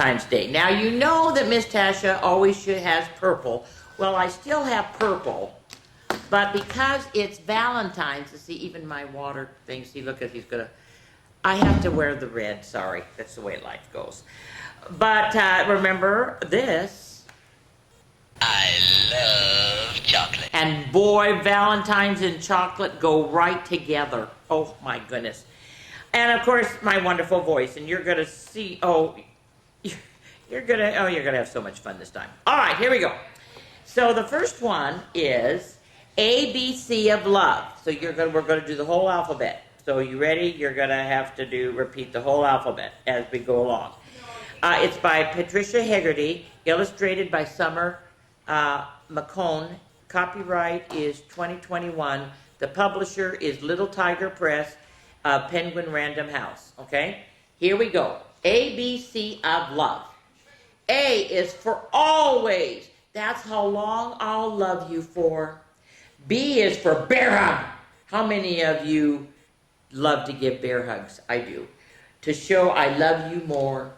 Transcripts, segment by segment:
Valentine's Day. Now, you know that Miss Tasha always has purple. Well, I still have purple, but because it's Valentine's, see, even my water thing, see, look, he's gonna, I have to wear the red, sorry. That's the way life goes. But remember this. I love chocolate. And boy, Valentine's and chocolate go right together. Oh my goodness. And of course, my wonderful voice. And you're gonna see, you're gonna have so much fun this time. All right, here we go. So the first one is ABC of love. So we're gonna do the whole alphabet. So you ready? You're gonna have to repeat the whole alphabet as we go along. It's by Patricia Hegarty, illustrated by Summer McCone. Copyright is 2021. The publisher is Little Tiger Press, Penguin Random House. Okay? Here we go. ABC of love. A is for always. That's how long I'll love you for. B is for bear hug. How many of you love to give bear hugs? I do. To show I love you more.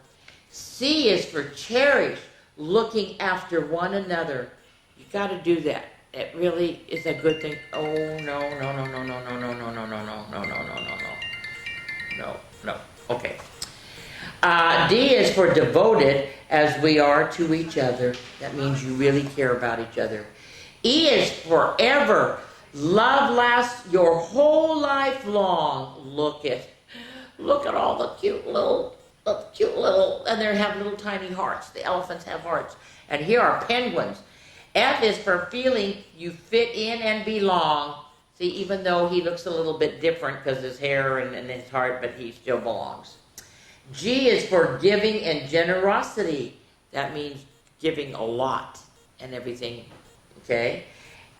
C is for cherish, looking after one another. You got to do that. It really is a good thing. Oh, no. No. Okay. D is for devoted, as we are to each other. That means you really care about each other. E is forever. Love lasts your whole life long. Look at all the cute little, and they have little tiny hearts. The elephants have hearts. And here are penguins. F is for feeling you fit in and belong. See, even though he looks a little bit different because his hair and his heart, but he still belongs. G is for giving and generosity. That means giving a lot and everything, okay?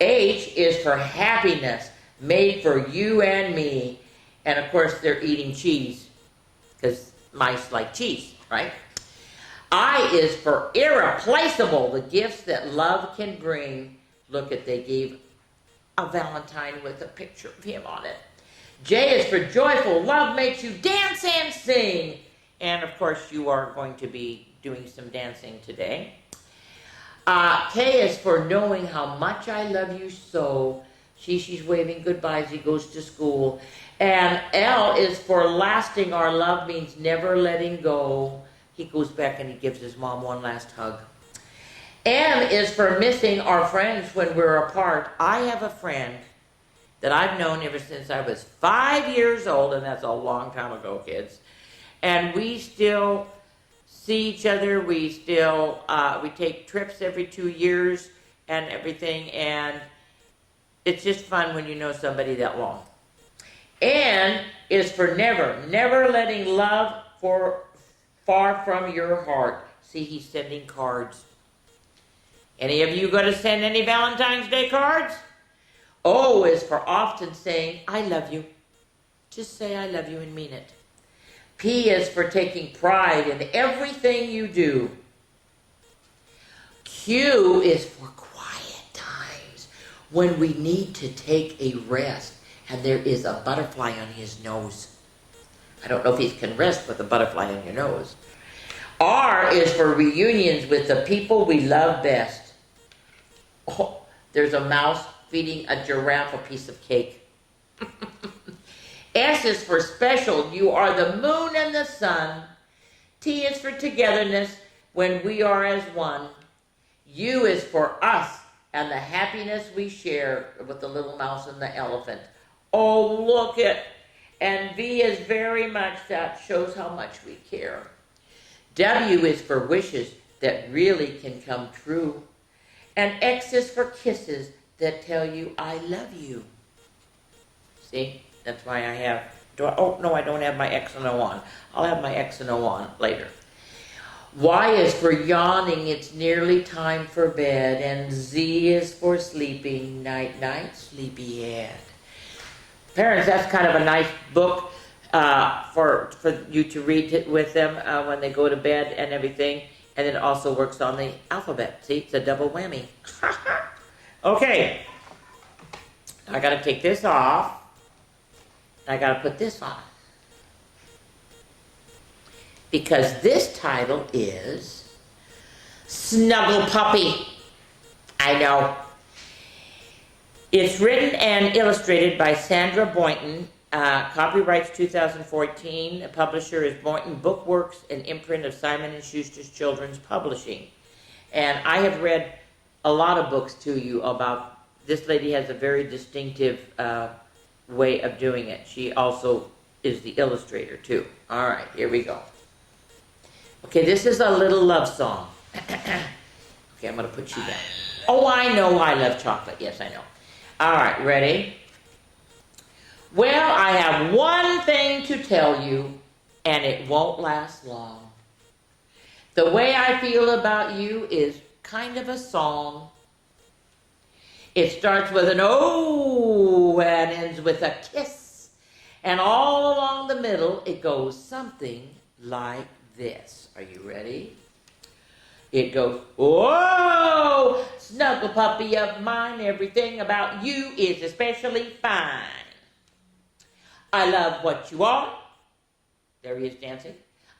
H is for happiness, made for you and me. And of course, they're eating cheese because mice like cheese, right? I is for irreplaceable, the gifts that love can bring. Look they gave a Valentine with a picture of him on it. J is for joyful, love makes you dance and sing. And of course, you are going to be doing some dancing today. K is for knowing how much I love you so. She's waving goodbye as he goes to school. And L is for lasting. Our love means never letting go. He goes back and he gives his mom one last hug. M is for missing our friends when we're apart. I have a friend that I've known ever since I was 5 years old, and that's a long time ago, kids. And we still see each other. We still we take trips every 2 years and everything, and it's just fun when you know somebody that long. N is for never letting love far from your heart. See, he's sending cards. Any of you going to send any Valentine's Day cards? O is for often saying, I love you. Just say I love you and mean it. P is for taking pride in everything you do. Q is for quiet times when we need to take a rest and there is a butterfly on his nose. I don't know if he can rest with a butterfly on your nose. R is for reunions with the people we love best. Oh, there's a mouse feeding a giraffe a piece of cake. S is for special. You are the moon and the sun. T is for togetherness when we are as one. U is for us and the happiness we share with the little mouse and the elephant. Oh, look it. And V is very much that shows how much we care. W is for wishes that really can come true. And X is for kisses that tell you I love you. See? That's why I have... I don't have my X and O on. I'll have my X and O on later. Y is for yawning. It's nearly time for bed. And Z is for sleeping. Night, night, sleepyhead. Parents, that's kind of a nice book for you to read with them when they go to bed and everything. And it also works on the alphabet. See, it's a double whammy. Okay. I got to take this off. I got to put this on. because this title is Snuggle Puppy. I know. It's written and illustrated by Sandra Boynton. Copyrights 2014. The publisher is Boynton Bookworks, an imprint of Simon & Schuster's Children's Publishing. And I have read a lot of books to you about, this lady has a very distinctive way of doing it. She also is the illustrator too. All right, here we go. Okay, this is a little love song. Okay, I'm going to put you down. Oh, I know I love chocolate. Yes, I know. All right, ready? Well, I have one thing to tell you, and it won't last long. The way I feel about you is kind of a song. It starts with an oh and ends with a kiss. And all along the middle, it goes something like this. Are you ready? It goes, whoa, snuggle puppy of mine, everything about you is especially fine. I love what you are. There he is dancing.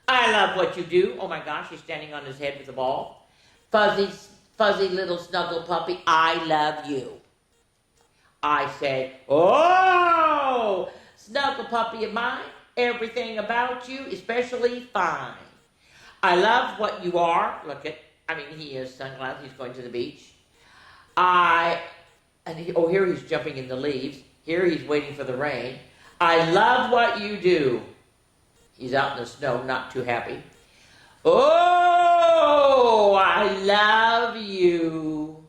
I love what you do. Oh my gosh, he's standing on his head with a ball. Fuzzy little snuggle puppy, I love you. I say, oh, snuggle puppy of mine, everything about you, especially fine. I love what you are. Look at, he has sunglasses, he's going to the beach. Here he's jumping in the leaves. Here he's waiting for the rain. I love what you do. He's out in the snow, not too happy. Oh, I love you.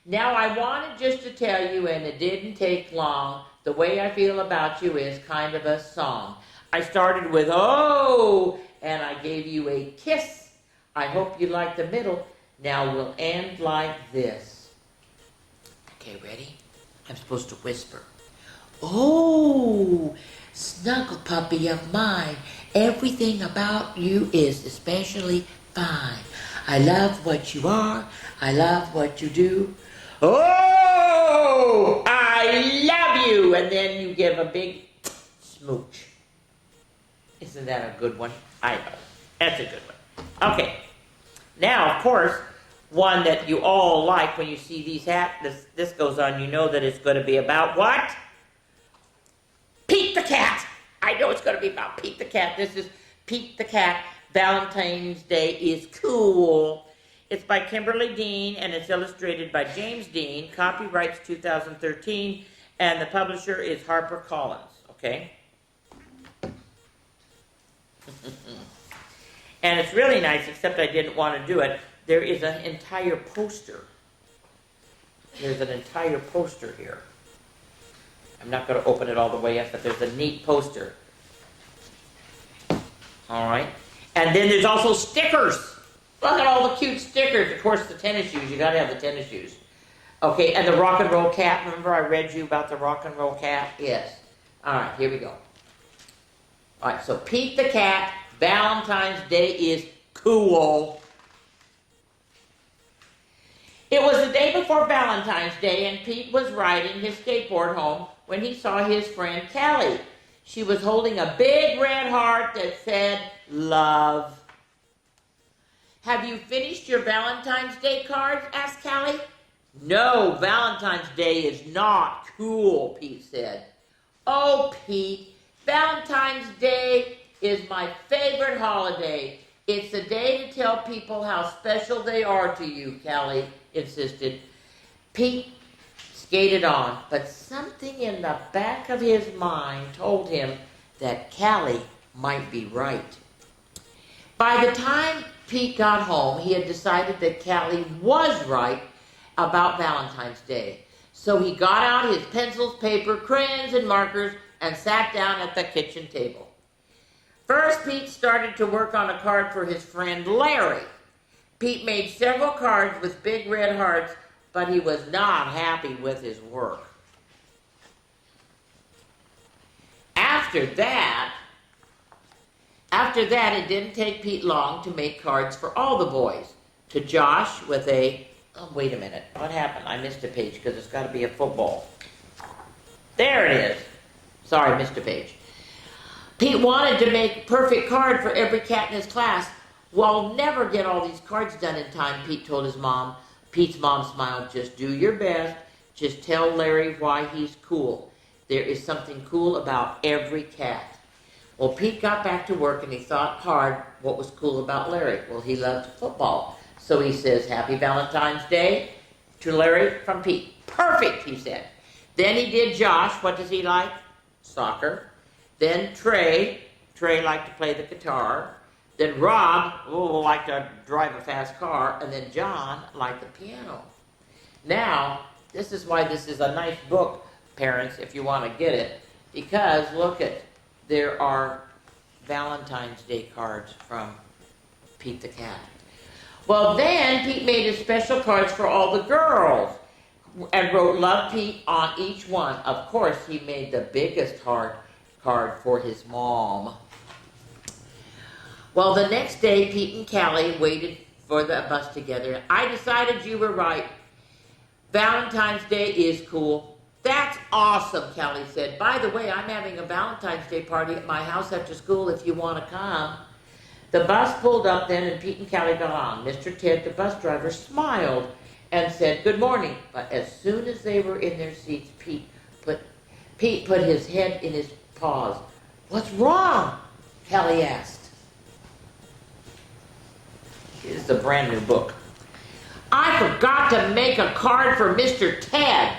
Now I wanted just to tell you, and it didn't take long, the way I feel about you is kind of a song. I started with oh, and I gave you a kiss. I hope you like the middle. Now we'll end like this. Okay, ready? I'm supposed to whisper. Oh, snuggle puppy of mine, everything about you is especially fine. I love what you are. I love what you do. Oh, I love you. And then you give a big smooch. Isn't that a good one? I know. That's a good one. Okay. Now, of course, one that you all like when you see these hats, this goes on, you know that it's going to be about what? Pete the Cat. I know it's going to be about Pete the Cat. This is Pete the Cat. Valentine's Day is cool. It's by Kimberly Dean, and it's illustrated by James Dean. Copyrights 2013, and the publisher is HarperCollins. Okay? And it's really nice, except I didn't want to do it. There is an entire poster. There's an entire poster here. I'm not going to open it all the way up, but there's a neat poster. All right. And then there's also stickers. Look at all the cute stickers. Of course, the tennis shoes. You got to have the tennis shoes. Okay, and the rock and roll cat. Remember I read you about the rock and roll cat? Yes. All right, here we go. All right, so Pete the Cat, Valentine's Day is cool. It was the day before Valentine's Day, and Pete was riding his skateboard home when he saw his friend Callie. She was holding a big red heart that said, love. Have you finished your Valentine's Day cards? Asked Callie. No, Valentine's Day is not cool, Pete said. Oh, Pete, Valentine's Day is my favorite holiday. It's a day to tell people how special they are to you, Callie insisted. Pete skated on, but something in the back of his mind told him that Callie might be right. By the time Pete got home, he had decided that Callie was right about Valentine's Day. So he got out his pencils, paper, crayons, and markers and sat down at the kitchen table. First, Pete started to work on a card for his friend Larry. Pete made several cards with big red hearts, but he was not happy with his work. After that, it didn't take Pete long to make cards for all the boys. To Josh with a, oh, wait a minute, what happened? I missed a page because it's got to be a football. There it is. Sorry, missed a page. Pete wanted to make a perfect card for every cat in his class. We'll never get all these cards done in time, Pete told his mom. Pete's mom smiled. Just do your best. Just tell Larry why he's cool. There is something cool about every cat. Well, Pete got back to work and he thought hard what was cool about Larry. Well, he loved football. So he says, Happy Valentine's Day to Larry from Pete. Perfect, he said. Then he did Josh. What does he like? Soccer. Then Trey liked to play the guitar. Then Rob liked to drive a fast car. And then John liked the piano. Now, this is why this is a nice book, parents, if you want to get it. Because, look at, there are Valentine's Day cards from Pete the cat. Well, then Pete made his special cards for all the girls and wrote Love Pete on each one. Of course, he made the biggest heart card for his mom. Well, the next day, Pete and Callie waited for the bus together. I decided you were right. Valentine's Day is cool. That's awesome, Callie said. By the way, I'm having a Valentine's Day party at my house after school if you want to come. The bus pulled up then and Pete and Callie got on. Mr. Ted, the bus driver, smiled and said, Good morning. But as soon as they were in their seats, Pete put his head in his paws. What's wrong? Callie asked. It's a brand new book. I forgot to make a card for Mr. Ted.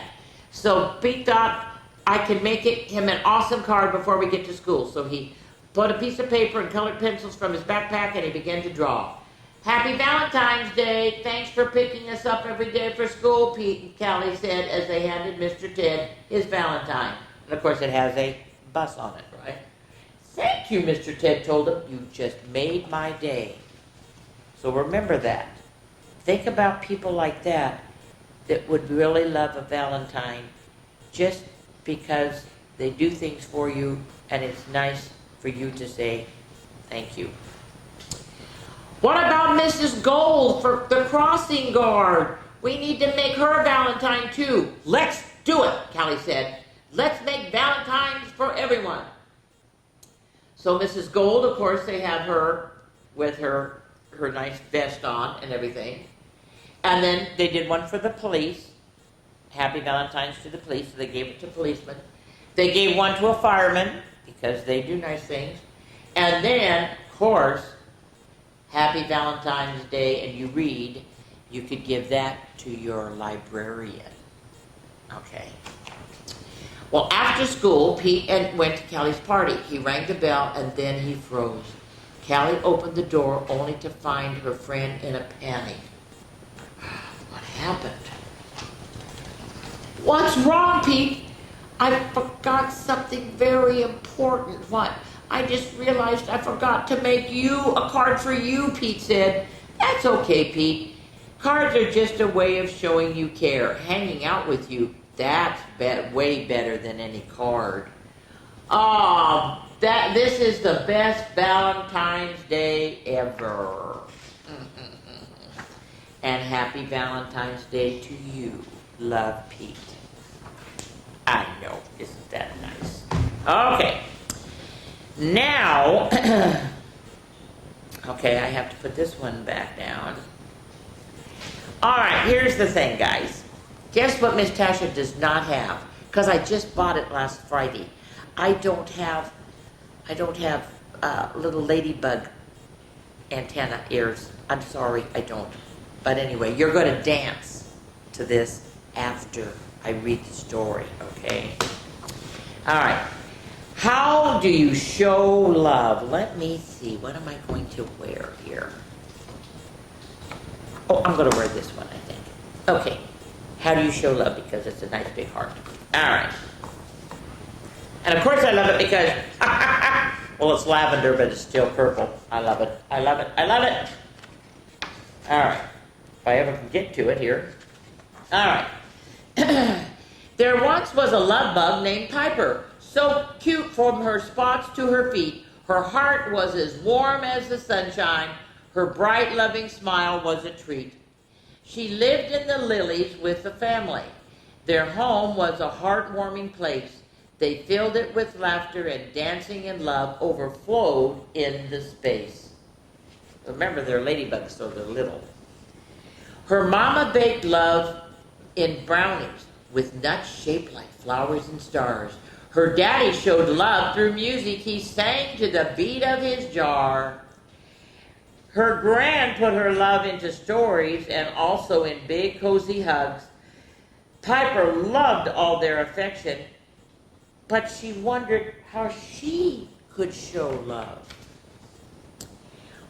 So Pete thought I could make him an awesome card before we get to school. So he put a piece of paper and colored pencils from his backpack and he began to draw. Happy Valentine's Day. Thanks for picking us up every day for school, Pete and Callie said as they handed Mr. Ted his Valentine. And of course it has a bus on it, right? Thank you, Mr. Ted told him. You just made my day. So remember that. Think about people like that would really love a Valentine just because they do things for you and it's nice for you to say thank you. What about Mrs. Gold for the crossing guard? We need to make her a Valentine too. Let's do it, Callie said. Let's make Valentines for everyone. So Mrs. Gold, of course, they have her with her nice vest on and everything. And then they did one for the police. Happy Valentine's to the police, so they gave it to policemen. They gave one to a fireman, because they do nice things. And then, of course, Happy Valentine's Day, and you read, you could give that to your librarian. Okay. Well, after school, Pete went to Callie's party. He rang the bell, and then he froze. Callie opened the door only to find her friend in a panic. What happened? What's wrong, Pete? I forgot something very important. What? I just realized I forgot to make you a card for you, Pete said. That's okay, Pete. Cards are just a way of showing you care. Hanging out with you, that's way better than any card. Oh, this is the best Valentine's Day ever. And happy Valentine's Day to you. Love, Pete. I know, isn't that nice? Okay. Now, okay, I have to put this one back down. All right, here's the thing, guys. Guess what Miss Tasha does not have? Because I just bought it last Friday. I don't have little ladybug antenna ears. I'm sorry, I don't. But anyway, you're going to dance to this after I read the story, okay? All right. How do you show love? Let me see. What am I going to wear here? Oh, I'm going to wear this one, I think. Okay. How do you show love? Because it's a nice big heart. All right. And of course I love it because, well, it's lavender, but it's still purple. I love it. I love it. I love it. All right. If I ever can get to it here. All right. There once was a love bug named Piper. So cute from her spots to her feet. Her heart was as warm as the sunshine. Her bright, loving smile was a treat. She lived in the lilies with the family. Their home was a heartwarming place. They filled it with laughter, and dancing and love overflowed in the space. Remember, they're ladybugs, so they're little. Her mama baked love in brownies with nuts shaped like flowers and stars. Her daddy showed love through music. He sang to the beat of his jar. Her gran put her love into stories and also in big, cozy hugs. Piper loved all their affection, but she wondered how she could show love.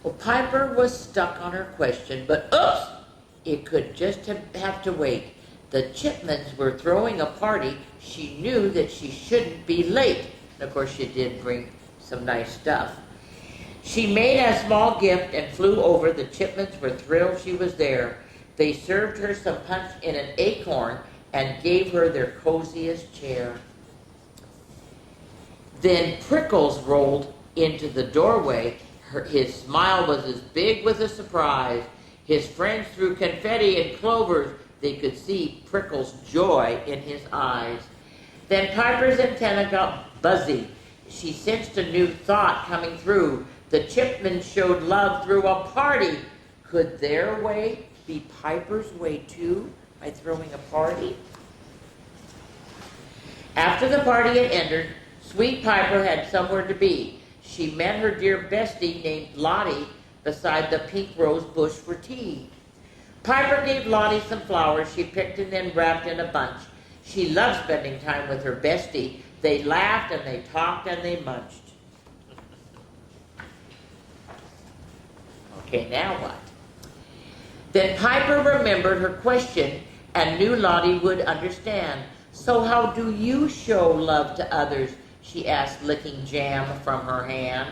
Well, Piper was stuck on her question, but oops, it could just have to wait. The Chipmans were throwing a party. She knew that she shouldn't be late. And of course, she did bring some nice stuff. She made a small gift and flew over. The Chipmans were thrilled she was there. They served her some punch in an acorn and gave her their coziest chair. Then Prickles rolled into the doorway. His smile was as big with a surprise. His friends threw confetti and clovers. They could see Prickles' joy in his eyes. Then Piper's antenna got buzzy. She sensed a new thought coming through. The Chipmans showed love through a party. Could their way be Piper's way too, by throwing a party? After the party had ended, sweet Piper had somewhere to be. She met her dear bestie named Lottie beside the pink rose bush for tea. Piper gave Lottie some flowers she picked and then wrapped in a bunch. She loved spending time with her bestie. They laughed and they talked and they munched. Okay, now what? Then Piper remembered her question and knew Lottie would understand. So how do you show love to others? She asked, licking jam from her hand.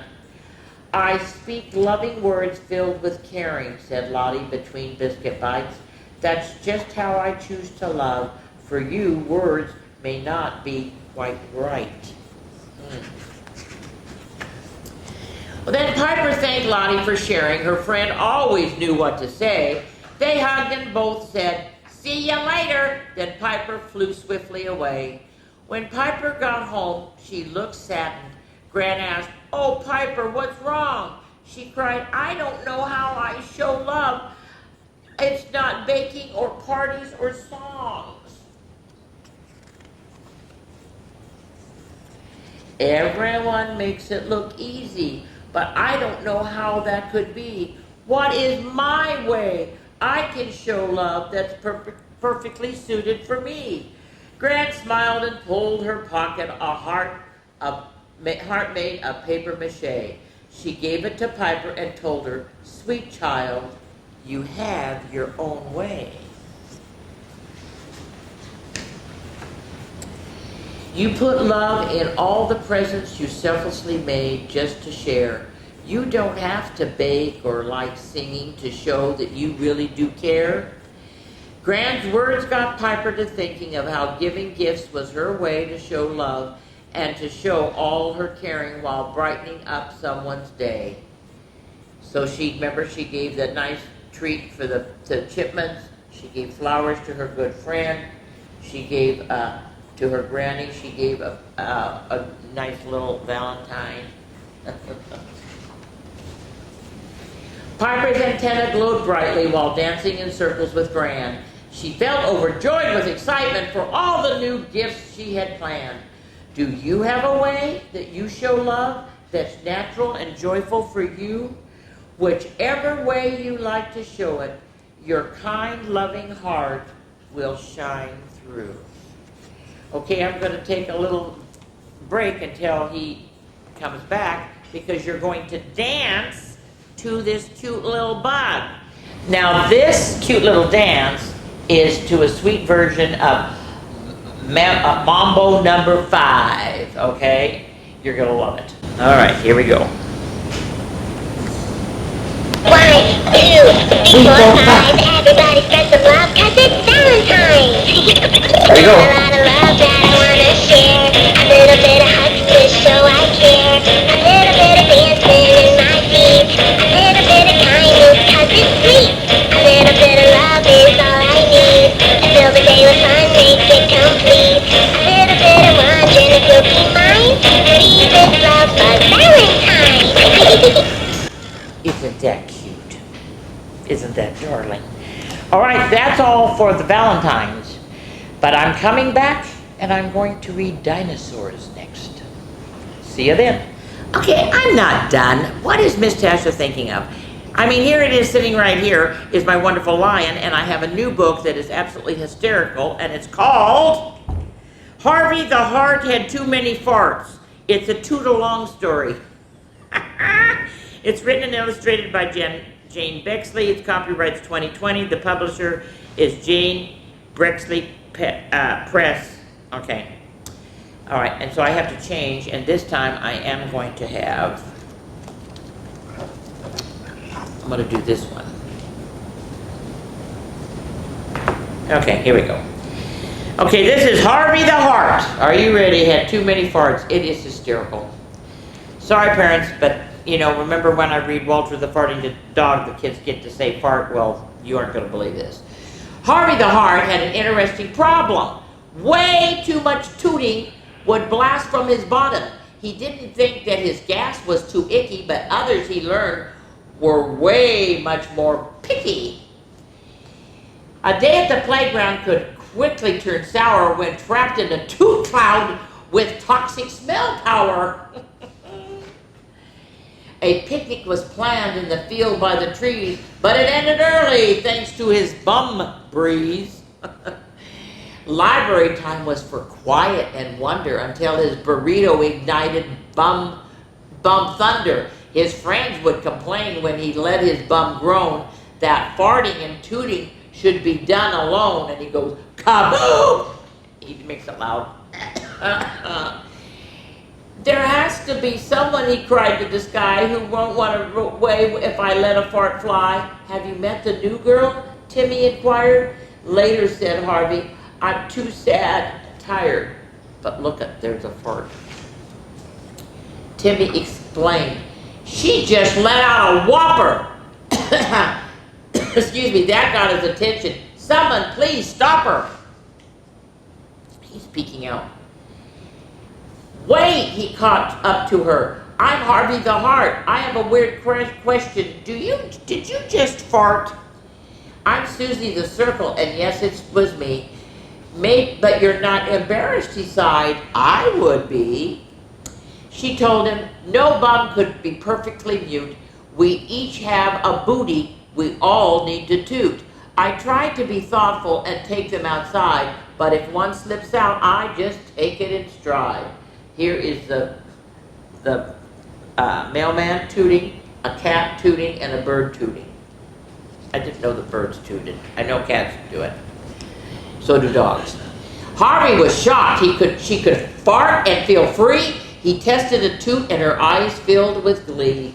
I speak loving words filled with caring, said Lottie between biscuit bites. That's just how I choose to love. For you, words may not be quite right. Well, then Piper thanked Lottie for sharing. Her friend always knew what to say. They hugged and both said, see you later. Then Piper flew swiftly away. When Piper got home, she looked saddened. Gran asked, oh, Piper, what's wrong? She cried, I don't know how I show love. It's not baking or parties or songs. Everyone makes it look easy, but I don't know how that could be. What is my way? I can show love that's perfectly suited for me. Gran smiled and pulled her pocket a heart made of paper mache. She gave it to Piper and told her, sweet child, you have your own way. You put love in all the presents you selflessly made just to share. You don't have to bake or like singing to show that you really do care. Gran's words got Piper to thinking of how giving gifts was her way to show love and to show all her caring while brightening up someone's day. So she gave that nice treat for the Chipmans. She gave flowers to her good friend. She gave to her granny. She gave a nice little Valentine. Piper's antenna glowed brightly while dancing in circles with Gran. She felt overjoyed with excitement for all the new gifts she had planned. Do you have a way that you show love that's natural and joyful for you? Whichever way you like to show it, your kind, loving heart will shine through. Okay, I'm going to take a little break until he comes back because you're going to dance to this cute little bug. Now, this cute little dance is to a sweet version of Mambo number 5, okay? You're going to love it. All right, here we go. 1, 2, 3, 4, 5. Everybody spread some love 'cause it's Valentine's. There you go. A lot of love that I wanna share. A little bit of hugs to show I care. A little bit of dancing in my feet. A little bit of kindness 'cause it's sweet. A little bit of love is all I need. To fill the day with fun, make it complete. A little bit of wondering if you'll Isn't that cute? Isn't that darling? All right, that's all for the Valentines. But I'm coming back and I'm going to read dinosaurs next. See you then. Okay, I'm not done. What is Miss Tasha thinking of? I mean, here it is sitting right here is my wonderful lion, and I have a new book that is absolutely hysterical, and it's called Harvey the Hart Had Too Many Farts. It's a toot-along story. It's written and illustrated by Jane Bexley. It's copyrights 2020. The publisher is Jane Bexley Press. Okay. All right, and so I have to change, and this time I am going to have, I'm going to do this one. Okay, here we go. Okay, this is Harvey the Hart. Are you ready? Had too many farts. It is hysterical. Sorry, parents, but, you know, remember when I read Walter the Farting Dog, the kids get to say fart? Well, you aren't going to believe this. Harvey the Hart had an interesting problem. Way too much tooting would blast from his bottom. He didn't think that his gas was too icky, but others he learned were way much more picky. A day at the playground could quickly turn sour when trapped in a toot cloud with toxic smell power. A picnic was planned in the field by the trees, but it ended early thanks to his bum breeze. Library time was for quiet and wonder until his burrito ignited bum thunder. His friends would complain when he let his bum groan that farting and tooting should be done alone, and he goes, kaboom! He makes it loud. There has to be someone, he cried to the sky, who won't want to away if I let a fart fly. Have you met the new girl? Timmy inquired. Later, said Harvey, I'm too sad, tired. But look at, there's a fart. Timmy explained, she just let out a whopper. Excuse me, that got his attention. Someone please stop her. He's speaking out. Wait, he caught up to her. I'm Harvey the Hart. I have a weird question. Did you just fart? I'm Susie the Circle, and yes, it was me. But you're not embarrassed, he sighed. I would be. She told him, no bum could be perfectly mute. We each have a booty we all need to toot. I try to be thoughtful and take them outside, but if one slips out, I just take it in stride. Here is the mailman tooting, a cat tooting, and a bird tooting. I didn't know the birds tooted. I know cats do it. So do dogs. Harvey was shocked. She could fart and feel free. He tested a toot and her eyes filled with glee.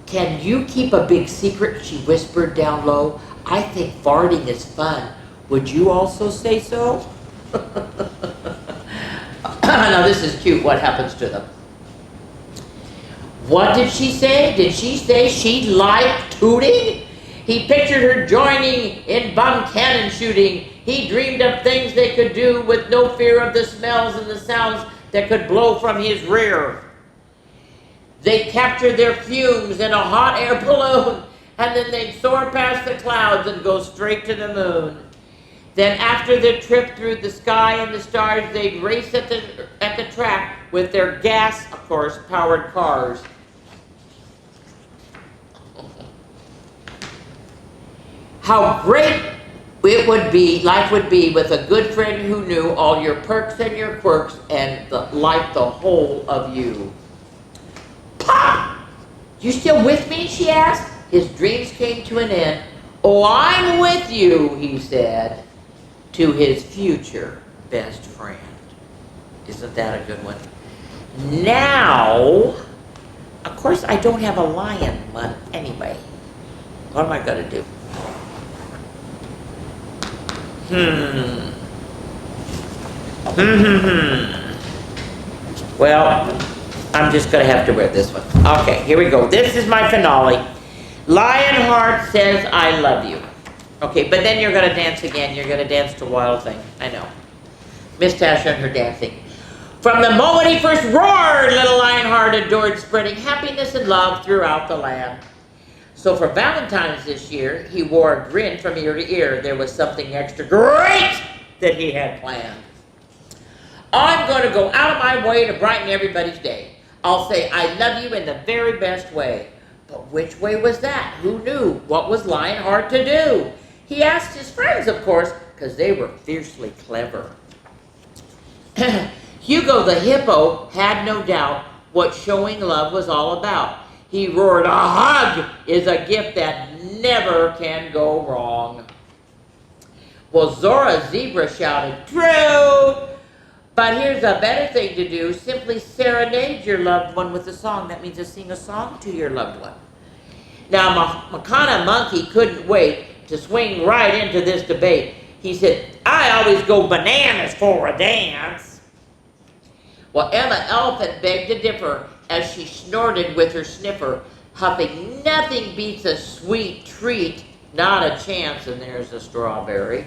Can you keep a big secret? She whispered down low. I think farting is fun. Would you also say so? Now this is cute. What happens to them? What did she say? Did she say she liked tooting? He pictured her joining in bum cannon shooting. He dreamed of things they could do with no fear of the smells and the sounds that could blow from his rear. They captured their fumes in a hot air balloon, and then they'd soar past the clouds and go straight to the moon. Then after their trip through the sky and the stars, they'd race at the track with their gas, of course, powered cars. How great life would be with a good friend who knew all your perks and your quirks and liked the whole of you. Pop! You still with me? She asked. His dreams came to an end. Oh, I'm with you, he said to his future best friend. Isn't that a good one? Now, of course, I don't have a lion one anyway. What am I going to do? Well, I'm just going to have to wear this one. Okay, here we go. This is my finale. Lionheart says, I love you. Okay, but then you're going to dance again. You're going to dance to Wild Thing. I know. Miss Tasha and her dancing. From the moment he first roared, little Lionheart adored spreading happiness and love throughout the land. So for Valentine's this year, he wore a grin from ear to ear. There was something extra great that he had planned. I'm going to go out of my way to brighten everybody's day. I'll say I love you in the very best way. But which way was that? Who knew? What was Lionheart to do? He asked his friends, of course, because they were fiercely clever. Hugo the hippo had no doubt what showing love was all about. He roared, "A hug is a gift that never can go wrong." Well, Zora Zebra shouted, "True! But here's a better thing to do. Simply serenade your loved one with a song." That means to sing a song to your loved one. Now, Makana Monkey couldn't wait to swing right into this debate. He said, "I always go bananas for a dance." Well, Emma Elephant begged to differ as she snorted with her sniffer, huffing, "Nothing beats a sweet treat, not a chance," and there's a strawberry.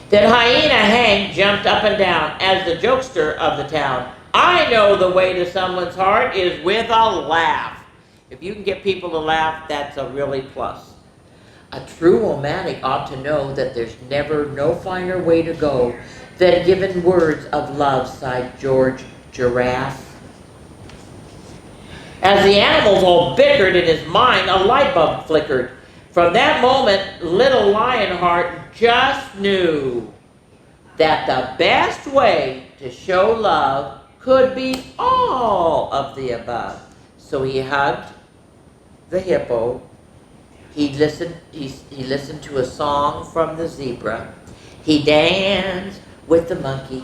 Then Hyena Hank jumped up and down as the jokester of the town. "I know the way to someone's heart is with a laugh." If you can get people to laugh, that's a really plus. A true romantic ought to know that there's never no finer way to go than giving words of love, sighed George Giraffe. As the animals all bickered in his mind, a light bulb flickered. From that moment, little Lionheart just knew that the best way to show love could be all of the above. So he hugged the hippo. He listened to a song from the zebra. He danced with the monkey.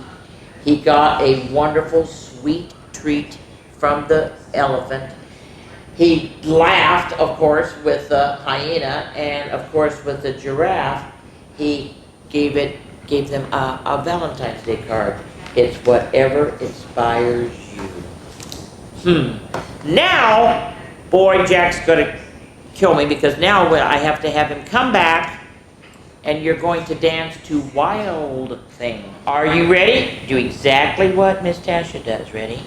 He got a wonderful sweet treat from the elephant. He laughed, of course, with the hyena, and of course with the giraffe. He gave them a Valentine's Day card. It's whatever inspires you. Now, boy, Jack's gonna kill me because now I have to have him come back and you're going to dance to Wild Thing. Are you ready? Do exactly what Miss Tasha does. Ready?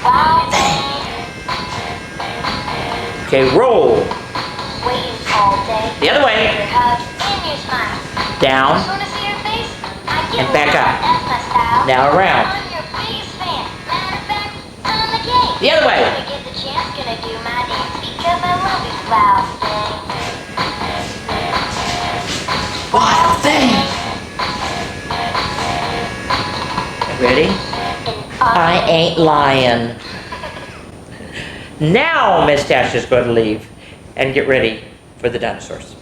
Wild thing. Okay, roll. Waiting all day. The other way. Your hug and your smile. Down Just wanna see your face? I give and back it up. That's my style. Now around. I'm your biggest fan. Matter of fact, I'm the king. The other way. Gonna get the chance, gonna do my dance because I love you, Wild thing. Wild Thing. Ready? And I ain't lying. Now Miss Tasha's going to leave and get ready for the dinosaurs.